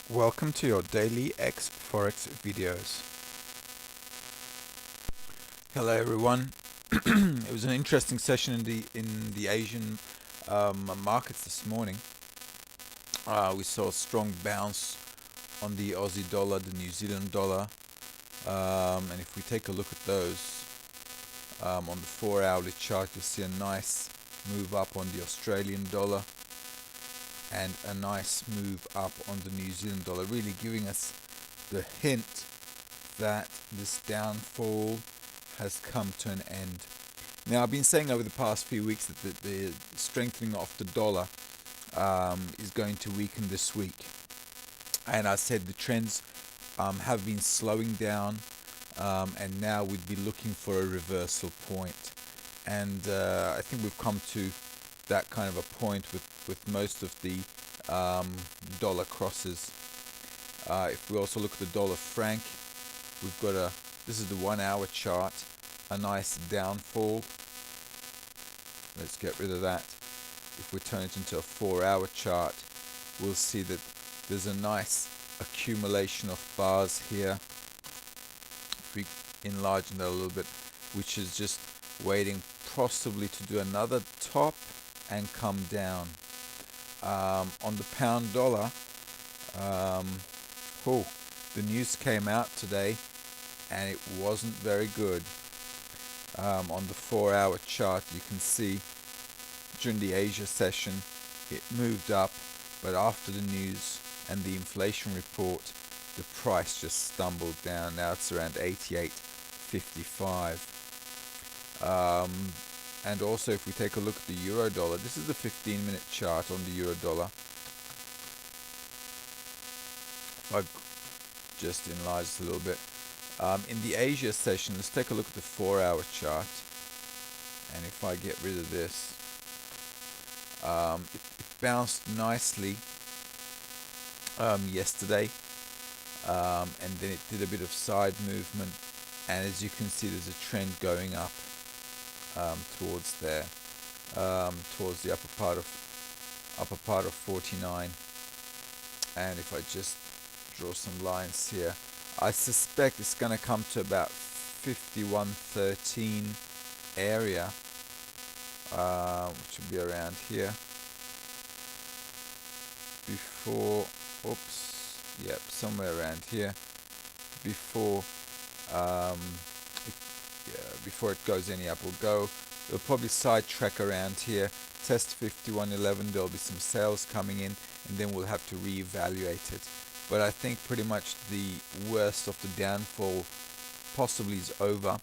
Welcome to your daily X Forex videos. Hello everyone. It was an interesting session in the Asian markets this morning. We saw a strong bounce on the Aussie dollar, the New Zealand dollar, and if we take a look at those on the 4-hourly chart, you'll see a nice move up on the Australian dollar and a nice move up on the New Zealand dollar, really giving us the hint that this downfall has come to an end. Now, I've been saying over the past few weeks that the strengthening of the dollar is going to weaken this week, and I said the trends have been slowing down, and now we'd be looking for a reversal point, and I think we've come to that kind of a point with most of the dollar crosses. If we also look at the dollar franc, we've got this is the 1-hour chart, a nice downfall. Let's get rid of that. If we turn it into a 4-hour chart, we'll see that there's a nice accumulation of bars here. If we enlarge that a little bit, which is just waiting possibly to do another top and come down. On the pound dollar, the news came out today and it wasn't very good. On the 4-hour chart, you can see during the Asia session it moved up, but after the news and the inflation report, the price just stumbled down. Now it's around 88.55. And also, if we take a look at the euro dollar, this is the 15-minute chart on the euro dollar. If I just enlarge it a little bit. In the Asia session, let's take a look at the 4-hour chart. And if I get rid of this, it bounced nicely yesterday, and then it did a bit of side movement. And as you can see, there's a trend going up towards there, towards the upper part of 49. And if I just draw some lines here, I suspect it's going to come to about 51.13 area, which will be around here. Before, somewhere around here. Before it goes any up, it'll probably sidetrack around here, test 51.11. There'll be some sales coming in, and then we'll have to reevaluate it. But I think pretty much the worst of the downfall possibly is over,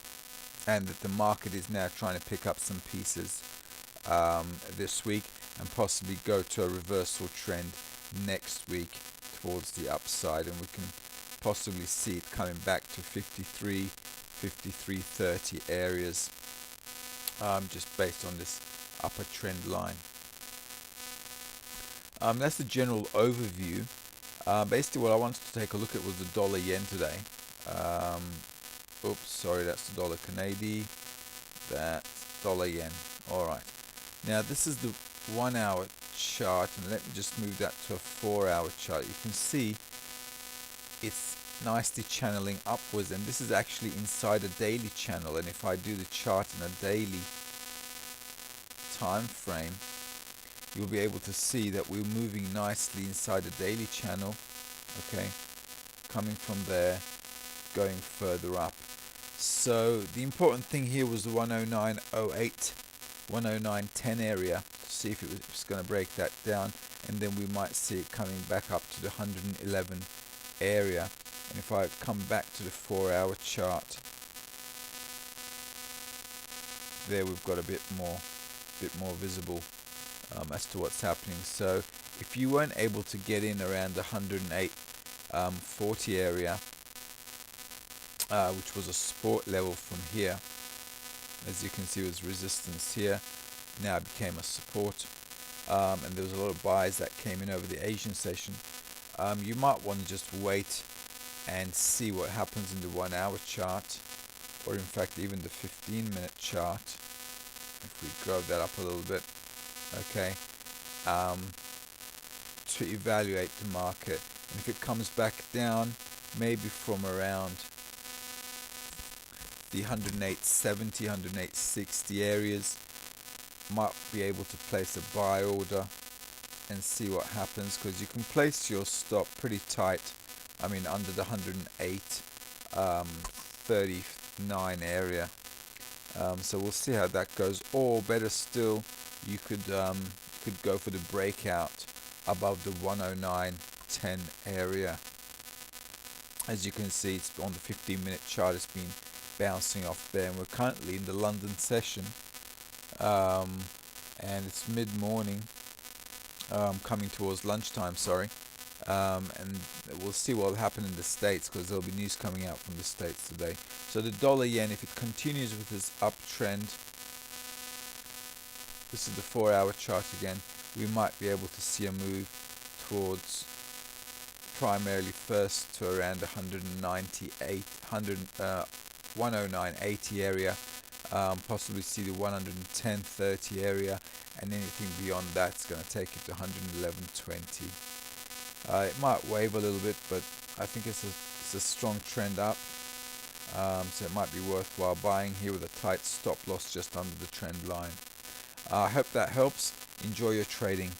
and that the market is now trying to pick up some pieces this week and possibly go to a reversal trend next week towards the upside, and we can possibly see it coming back to 53.30 areas, just based on this upper trend line. That's the general overview. Basically what I wanted to take a look at was the dollar yen today. That's the dollar Canadian. That's dollar yen. Alright. Now this is the 1-hour chart, and let me just move that to a 4-hour chart. You can see it's nicely channeling upwards, and this is actually inside a daily channel. And if I do the chart in a daily time frame, you'll be able to see that we're moving nicely inside a daily channel, okay, coming from there, going further up. So the important thing here was the 109.08, 109.10 area, to see if it's going to break that down, and then we might see it coming back up to the 111 area. And if I come back to the 4-hour chart, there we've got a bit more visible as to what's happening. So if you weren't able to get in around the 108.40 area, which was a support level from here, as you can see, was resistance here, now it became a support, and there was a lot of buys that came in over the Asian session. You might want to just wait and see what happens in the 1-hour chart, or in fact even the 15-minute chart. If we grow that up a little bit, okay, to evaluate the market. And if it comes back down, maybe from around the 108.70, 108.60 areas, might be able to place a buy order and see what happens, because you can place your stop pretty tight. I mean, under the 108.39 area. So we'll see how that goes. Or better still, you could go for the breakout above the 109.10 area. As you can see, it's on the 15-minute chart. It's been bouncing off there, and we're currently in the London session, and it's mid-morning, coming towards lunchtime. Sorry. And we'll see what will happen in the States, because there'll be news coming out from the States today. So the dollar yen, if it continues with this uptrend, this is the 4-hour chart again, we might be able to see a move towards primarily first to around 109.80 area, possibly see the 110.30 area, and anything beyond that's going to take it to 111.20. It might wave a little bit, but I think it's a strong trend up, so it might be worthwhile buying here with a tight stop loss just under the trend line. I hope that helps. Enjoy your trading.